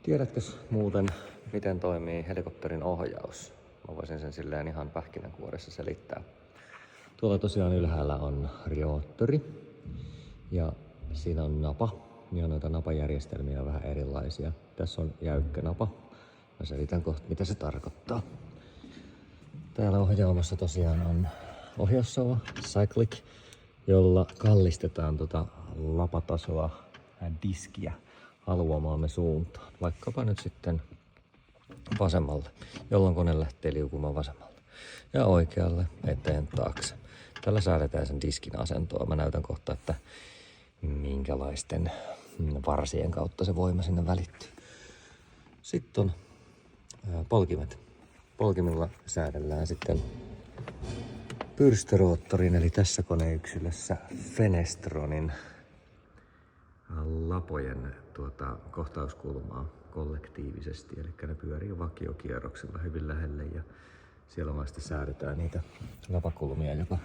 Tiedätkö muuten, miten toimii helikopterin ohjaus? Mä voisin sen silleen ihan pähkinänkuoressa selittää. Tuolla tosiaan ylhäällä on roottori ja siinä on napa. Ja noita napajärjestelmiä on vähän erilaisia. Tässä on jäykkä napa. Mä selitän kohta, mitä se tarkoittaa. Täällä ohjaamassa tosiaan on ohjaussauva, cyclic, jolla kallistetaan lapatasoa diskiä haluamaamme suuntaan. Vaikkapa nyt sitten vasemmalle, jolloin kone lähtee liukumaan vasemmalle. Ja oikealle, eteen, taakse. Tällä säädetään sen diskin asentoa. Mä näytän kohta, että minkälaisten varsien kautta se voima sinne välittyy. Sitten on polkimet. Polkimilla säädellään sitten pyrstöroottorin, eli tässä koneyksilössä Fenestronin lapojen kohtauskulmaa kollektiivisesti. Eli ne pyörii vakiokierroksella hyvin lähelle ja siellä vasta säädetään niitä lapakulmia, joka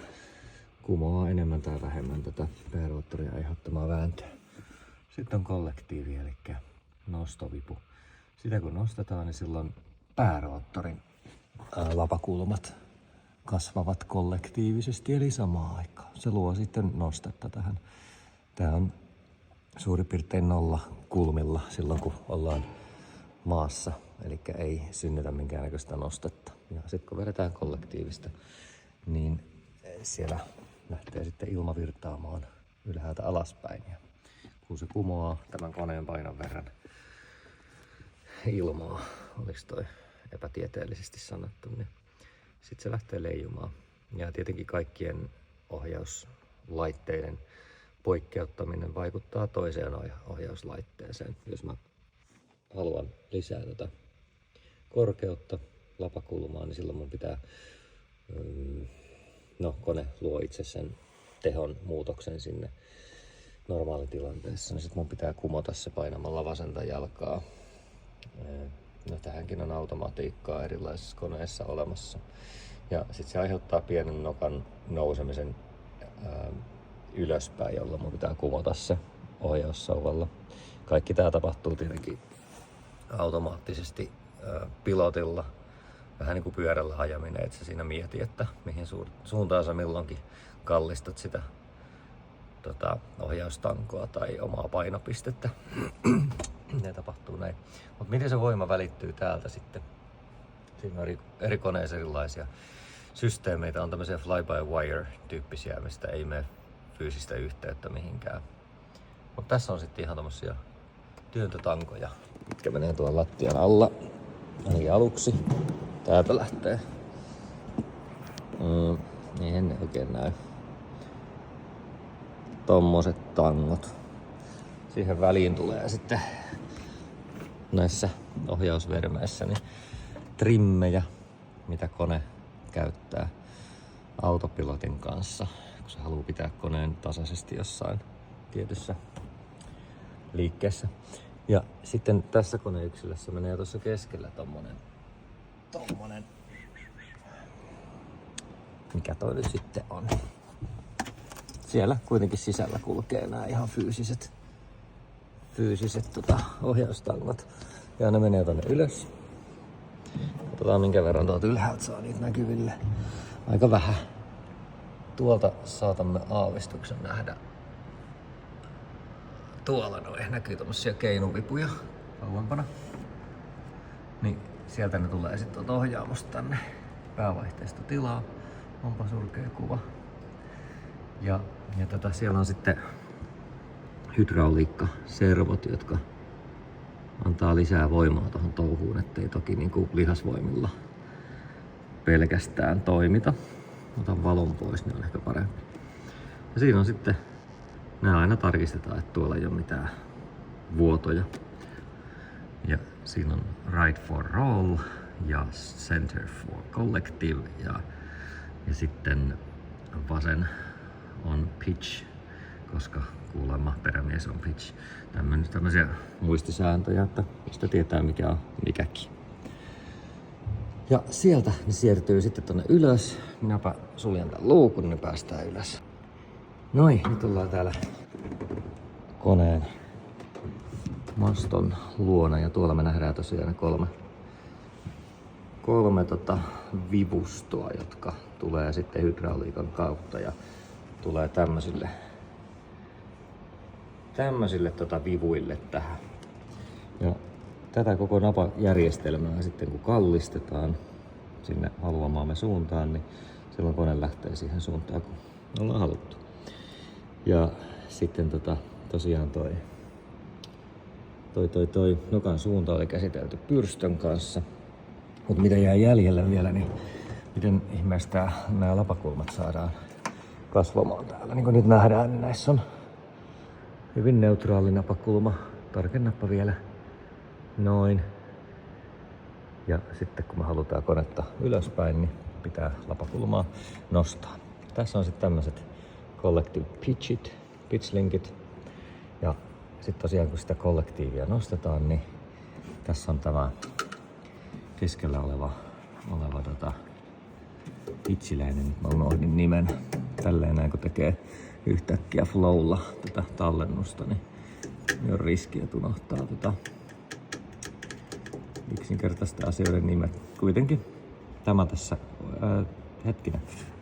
kumoaa enemmän tai vähemmän tätä pääroottorin aiheuttamaa vääntöä. Sitten on kollektiivi, eli nostovipu. Sitä kun nostetaan, niin silloin pääroottorin lapakulmat kasvavat kollektiivisesti, eli samaan aikaan. Se luo sitten nostetta tähän. Tää on suurin piirtein 0 kulmilla silloin, kun ollaan maassa, eli ei synnytä minkäännäköistä nostetta. Ja sitten kun vedetään kollektiivista, niin siellä lähtee sitten ilma virtaamaan ylhäältä alaspäin. Ja kun se kumoaa tämän koneen painon verran ilmaa, oliko toi epätieteellisesti sanottu, niin sitten se lähtee leijumaan. Ja tietenkin kaikkien ohjauslaitteiden poikkeuttaminen vaikuttaa toiseen ohjauslaitteeseen. Jos mä haluan lisää tätä korkeutta, lapakulmaa, niin silloin mun pitää, kone luo itse sen tehon muutoksen sinne normaalitilanteessa, niin sit mun pitää kumota se painamalla vasenta jalkaa. No tähänkin on automatiikkaa erilaisissa koneissa olemassa. Ja sit se aiheuttaa pienen nokan nousemisen ylöspäin, jolloin mun pitää kumota se ohjaussauvalla. Kaikki tää tapahtuu tietenkin automaattisesti pilotilla. Vähän niin kuin pyörällä ajaminen, että sä siinä mieti, että mihin suuntaan sä milloinkin kallistat sitä ohjaustankoa tai omaa painopistettä. Ne tapahtuu näin. Mutta miten se voima välittyy täältä sitten? Siinä on eri koneissa erilaisia systeemeitä. On tämmöisiä fly-by-wire-tyyppisiä, mistä ei mene fyysistä yhteyttä mihinkään. Mutta tässä on sitten ihan tämmöisiä työntötankoja, mitkä menee tuolla lattian alla. Ainakin aluksi. Täältä lähtee. Niin en oikein näy. Tommoset tangot. Siihen väliin tulee sitten näissä ohjausvermeissä niin trimmejä, mitä kone käyttää autopilotin kanssa, kun se haluaa pitää koneen tasaisesti jossain tietyssä liikkeessä. Ja sitten tässä koneyksilössä menee tuossa keskellä tommonen, mikä toi nyt sitten on. Siellä kuitenkin sisällä kulkee nämä ihan fyysiset ohjaustangot. Ja ne menee tonne ylös. Katsotaan minkä verran tuolta ylhäältä saa niitä näkyville. Aika vähän. Tuolta saatamme aavistuksen nähdä. Tuolla näkyy tommosia keinuvipuja kauempana. Niin sieltä ne tulee sitten ohjaamosta tänne päävaihteistotilaa. Onpa surkea kuva. Ja siellä on sitten hydrauliikkaservot, jotka antaa lisää voimaa tuohon touhuun, ettei toki niinku lihasvoimilla pelkästään toimita. Otan valon pois, niin on ehkä parempi. Ja siinä on sitten, nämä aina tarkistetaan, että tuolla ei ole mitään vuotoja. Ja siinä on right for roll ja center for collective ja sitten vasen on pitch, koska kuulemma perämies on pitch. Tämmöisiä muistisääntöjä, että mistä tietää mikä on mikäkin. Ja sieltä ne siirtyy sitten tonne ylös. Minäpä suljen tämän luukun, niin päästään ylös. Noin, nyt ollaan täällä koneen maston luona ja tuolla me nähdään tosiaan ne kolme vivustoa, jotka tulee sitten hydrauliikan kautta ja tulee tämmöisille vivuille tähän. Ja tätä koko napajärjestelmää sitten kun kallistetaan sinne haluamaamme suuntaan, niin silloin kone lähtee siihen suuntaan, kun ollaan haluttu. Ja sitten tosiaan toi nokan suunta oli käsitelty pyrstön kanssa. Mutta mitä jää jäljellä vielä, niin miten ihmeestä nämä lapakulmat saadaan kasvamaan täällä. Niin kuin nyt nähdään, niin näissä on hyvin neutraali napakulma. Tarkennappa vielä. Noin. Ja sitten kun me halutaan konetta ylöspäin, niin pitää lapakulmaa nostaa. Tässä on sitten tämmöiset collective pitchlinkit. Ja sitten tosiaan kun sitä kollektiivia nostetaan, niin tässä on tämä keskellä oleva pitchiläinen, nyt mä unohdin nimen. Tälleen näin kun tekee yhtäkkiä flowlla tätä tallennusta, niin on riski, että unohtaa yksinkertaista asioiden nimet. Kuitenkin tämä tässä,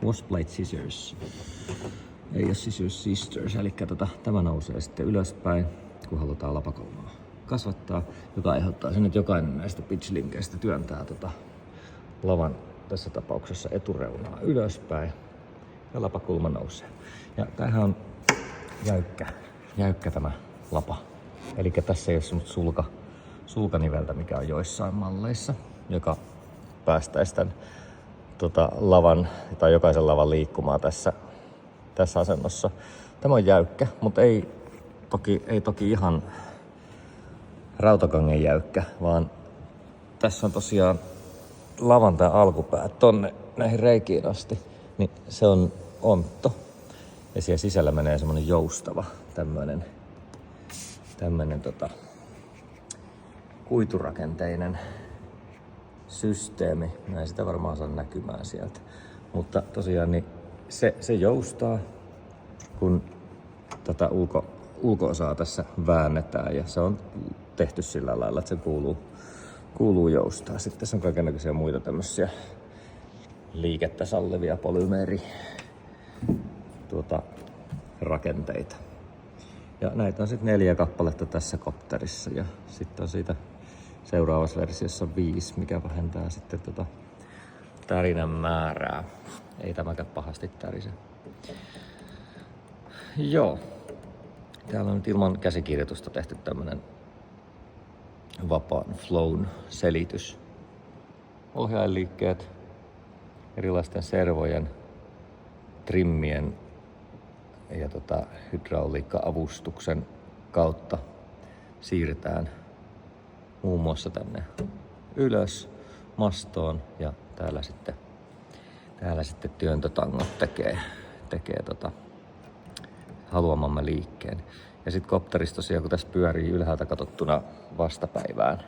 Washblade Scissors. Ei ole Scissors Sisters, eli tämä nousee sitten ylöspäin, kun halutaan lapakulmaa kasvattaa, joka aiheuttaa sen, että jokainen näistä pitchlinkeistä työntää lavan tässä tapauksessa etureunaa ylöspäin ja lapakulma nousee. Ja tämähän on jäykkä tämä lapa. Eli tässä ei ole semmoista sulkaniveltä, mikä on joissain malleissa, joka päästäisi tämän lavan tai jokaisen lavan liikkumaan tässä asennossa. Tämä on jäykkä, mutta ei toki ihan rautakangen jäykkä, vaan tässä on tosiaan lavan tää alkupää tonne näihin reikiin asti, niin se on ontto. Ja siellä sisällä menee semmonen joustava tämmönen kuiturakenteinen systeemi. Mä en sitä varmaan saa näkymään sieltä. Mutta tosiaan niin se joustaa, kun tätä ulko-osaa tässä väännetään, ja se on tehty sillä lailla, että se kuuluu joustaa. Sitten tässä on kaikennäköisiä muita tämmöisiä liikettä sallivia polymeeri rakenteita. Ja näitä on sitten 4 kappaletta tässä kopterissa, ja sitten on siitä seuraavassa versiossa 5, mikä vähentää sitten tärinän määrää. Ei tämäkään pahasti tärise. Joo. Täällä on nyt ilman käsikirjoitusta tehty tämmönen vapaan flown selitys. Ohjainliikkeet erilaisten servojen, trimmien ja hydrauliikka-avustuksen kautta siirretään muun muassa tänne ylös mastoon, ja täällä sitten työntötangot tekee haluamamme liikkeen. Ja sitten kopterissa tosiaan, kun tässä pyörii ylhäältä katsottuna vastapäivään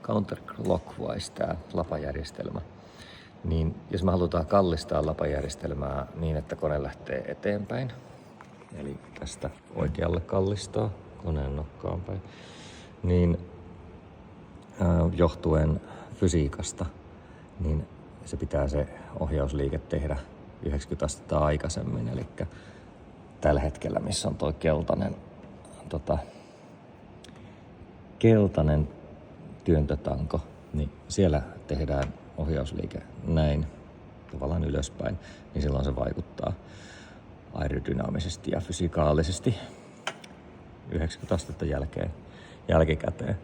counterclockwise tää lapajärjestelmä, niin jos me halutaan kallistaa lapajärjestelmää niin, että kone lähtee eteenpäin, eli tästä oikealle kallistaa koneen nokkaan päin, niin johtuen fysiikasta, niin se pitää se ohjausliike tehdä 90 astetta aikaisemmin. Eli tällä hetkellä, missä on tuo keltainen työntötanko, niin siellä tehdään ohjausliike näin tavallaan ylöspäin, niin silloin se vaikuttaa aerodynaamisesti ja fysikaalisesti 90 astetta jälkikäteen.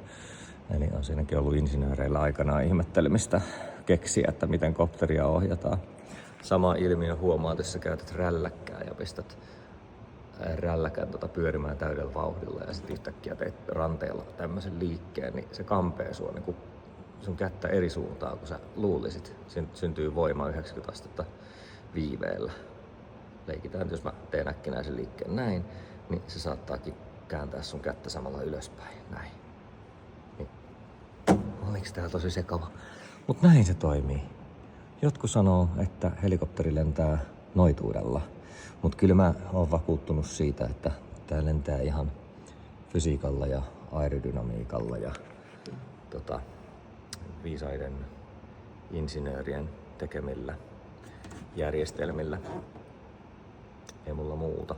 Eli on siinäkin ollut insinööreillä aikanaan ihmettelemistä keksiä, että miten kopteria ohjataan. Sama ilmiö huomaa, että jos käytät rälläkkää ja pistät rälläkän pyörimään täydellä vauhdilla ja sitten yhtäkkiä teet ranteella tämmöisen liikkeen, niin se kampee sua niin sun kättä eri suuntaan kuin sä luulisit. Syntyy voima 90 astetta viiveellä. Leikitään, että jos mä teen äkkinäisen liikkeen näin, niin se saattaakin kääntää sun kättä samalla ylöspäin. Näin. Niin. Oliko tää tosi sekava? Mut näin se toimii. Jotkut sanoo, että helikopteri lentää noituudella. Mut kyllä mä oon vakuuttunut siitä, että tää lentää ihan fysiikalla ja aerodynamiikalla ja viisaiden insinöörien tekemillä järjestelmillä. Ei mulla muuta.